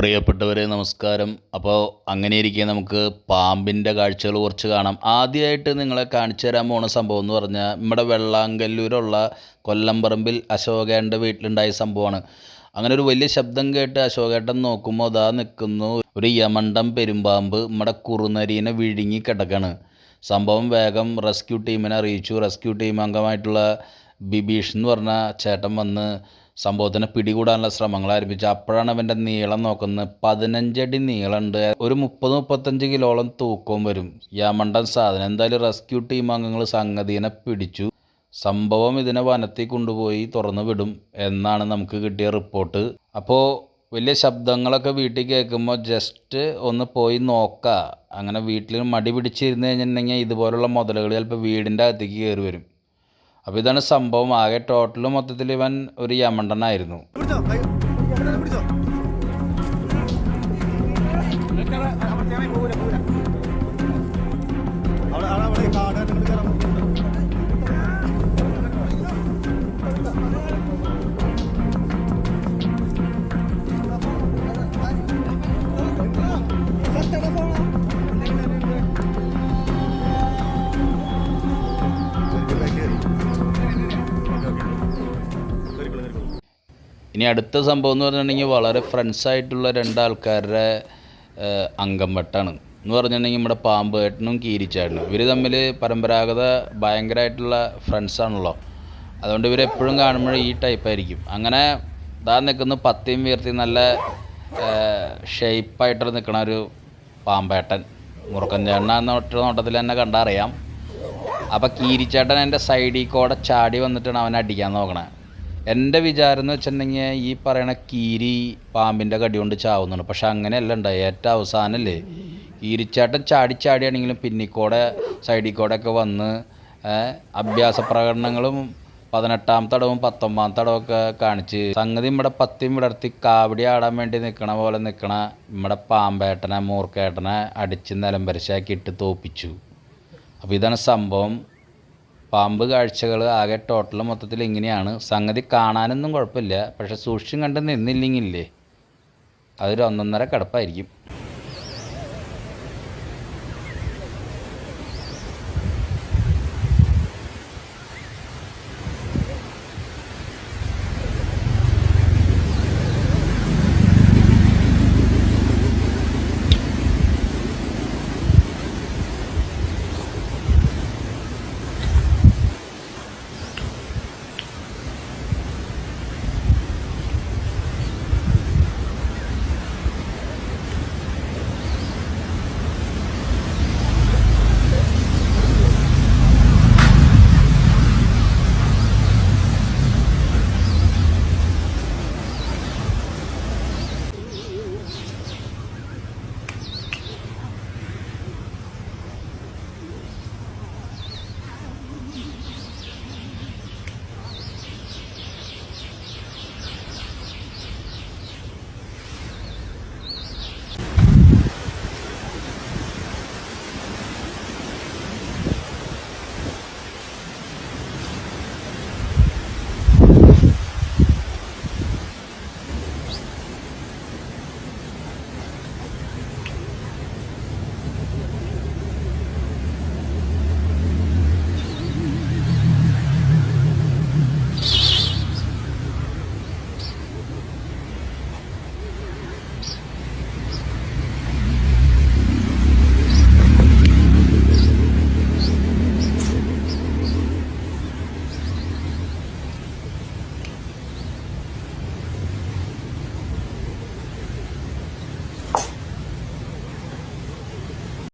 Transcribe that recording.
പ്രിയപ്പെട്ടവരെ നമസ്കാരം. അപ്പോൾ അങ്ങനെയിരിക്കെ നമുക്ക് പാമ്പിൻ്റെ കാഴ്ചകൾ കുറച്ച് കാണാം. ആദ്യമായിട്ട് നിങ്ങളെ കാണിച്ചു തരാൻ പോണ സംഭവം എന്ന് പറഞ്ഞാൽ നമ്മുടെ വെള്ളാങ്കല്ലൂരുള്ള കൊല്ലംപറമ്പിൽ അശോകേൻ്റെ വീട്ടിലുണ്ടായ സംഭവമാണ്. അങ്ങനെ ഒരു വലിയ ശബ്ദം കേട്ട് അശോകേട്ടൻ നോക്കുമ്പോൾ അതാ നിൽക്കുന്നു ഒരു യമണ്ടം പെരുമ്പാമ്പ് നമ്മുടെ കുറുനരീനെ വിഴുങ്ങി കിടക്കാണ്. സംഭവം വേഗം റെസ്ക്യൂ ടീമിനെ അറിയിച്ചു. റെസ്ക്യൂ ടീം അംഗമായിട്ടുള്ള ബിബീഷ് എന്ന് പറഞ്ഞ ചേട്ടൻ വന്ന് സംഭവത്തിനെ പിടികൂടാനുള്ള ശ്രമങ്ങൾ ആരംഭിച്ചു. അപ്പോഴാണ് അവൻ്റെ നീളം നോക്കുന്നത്. 15 അടി നീളമുണ്ട്, ഒരു 30-35 കിലോളം തൂക്കവും വരും. യമണ്ടൻ സാധനം. എന്തായാലും റെസ്ക്യൂ ടീം അംഗങ്ങൾ സംഗതിനെ പിടിച്ചു. സംഭവം ഇതിനെ വനത്തിൽ കൊണ്ടുപോയി തുറന്നു വിടും എന്നാണ് നമുക്ക് കിട്ടിയ റിപ്പോർട്ട്. അപ്പോൾ വലിയ ശബ്ദങ്ങളൊക്കെ വീട്ടിൽ കേൾക്കുമ്പോൾ ജസ്റ്റ് ഒന്ന് പോയി നോക്കുക. അങ്ങനെ വീട്ടിൽ മടി പിടിച്ചിരുന്ന് കഴിഞ്ഞിട്ടുണ്ടെങ്കിൽ ഇതുപോലുള്ള മുതലുകൾ ചിലപ്പോൾ വീടിൻ്റെ അകത്തേക്ക് കയറി വരും. അപ്പോൾ ഇതാണ് സംഭവം. ആകെ ടോട്ടൽ മൊത്തത്തിൽ ഇവൻ ഒരു യമണ്ടനായിരുന്നു. ഇനി അടുത്ത സംഭവം എന്ന് പറഞ്ഞിട്ടുണ്ടെങ്കിൽ വളരെ ഫ്രണ്ട്സായിട്ടുള്ള രണ്ടാൾക്കാരുടെ അംഗം വെട്ടാണ് എന്ന് പറഞ്ഞിട്ടുണ്ടെങ്കിൽ നമ്മുടെ പാമ്പ് ഏട്ടനും കീരിച്ചേട്ടനും. ഇവർ തമ്മിൽ പരമ്പരാഗത ഭയങ്കരമായിട്ടുള്ള ഫ്രണ്ട്സാണല്ലോ. അതുകൊണ്ട് ഇവരെപ്പോഴും കാണുമ്പോൾ ഈ ടൈപ്പായിരിക്കും. അങ്ങനെ ഇതാ നിൽക്കുന്ന പത്തിയും ഉയർത്തി നല്ല ഷേപ്പായിട്ട് നിൽക്കണ ഒരു പാമ്പേട്ടൻ. മുറുക്കൻ ചേട്ടൻ ഒറ്റ നോട്ടത്തിൽ തന്നെ കണ്ടറിയാം. അപ്പോൾ കീരിച്ചേട്ടൻ എൻ്റെ സൈഡിൽ കൂടെ ചാടി വന്നിട്ടാണ് അവനെ അടിക്കാൻ നോക്കണേ. എൻ്റെ വിചാരം എന്ന് വെച്ചിട്ടുണ്ടെങ്കിൽ ഈ പറയണ കീരി പാമ്പിൻ്റെ കടി കൊണ്ട് ചാവുന്നുണ്ട്. പക്ഷെ അങ്ങനെയല്ല ഉണ്ടായി. ഏറ്റവും അവസാനമല്ലേ കീരിച്ചാട്ടൻ ചാടിയാണെങ്കിലും പിന്നിക്കൂടെ സൈഡിൽ കൂടെ ഒക്കെ വന്ന് അഭ്യാസ പ്രകടനങ്ങളും 18ാം തടവും 19ാം തടവൊക്കെ കാണിച്ച് സംഗതി നമ്മുടെ പത്തിയും വിടർത്തി കാവടി ആടാൻ വേണ്ടി നിൽക്കണ പോലെ നിൽക്കണ നമ്മുടെ പാമ്പേട്ടനെ മൂർക്കേട്ടനെ അടിച്ച് നിലംപരിശാക്കി ഇട്ട് തോപ്പിച്ചു. അപ്പോൾ ഇതാണ് സംഭവം. പാമ്പ് കാഴ്ചകൾ ആകെ ടോട്ടൽ മൊത്തത്തിൽ ഇങ്ങനെയാണ്. സംഗതി കാണാനൊന്നും കുഴപ്പമില്ല, പക്ഷെ സൂക്ഷ്യം കണ്ട് നിന്നില്ലെങ്കിലേ അതൊരു 1.5 കിടപ്പായിരിക്കും.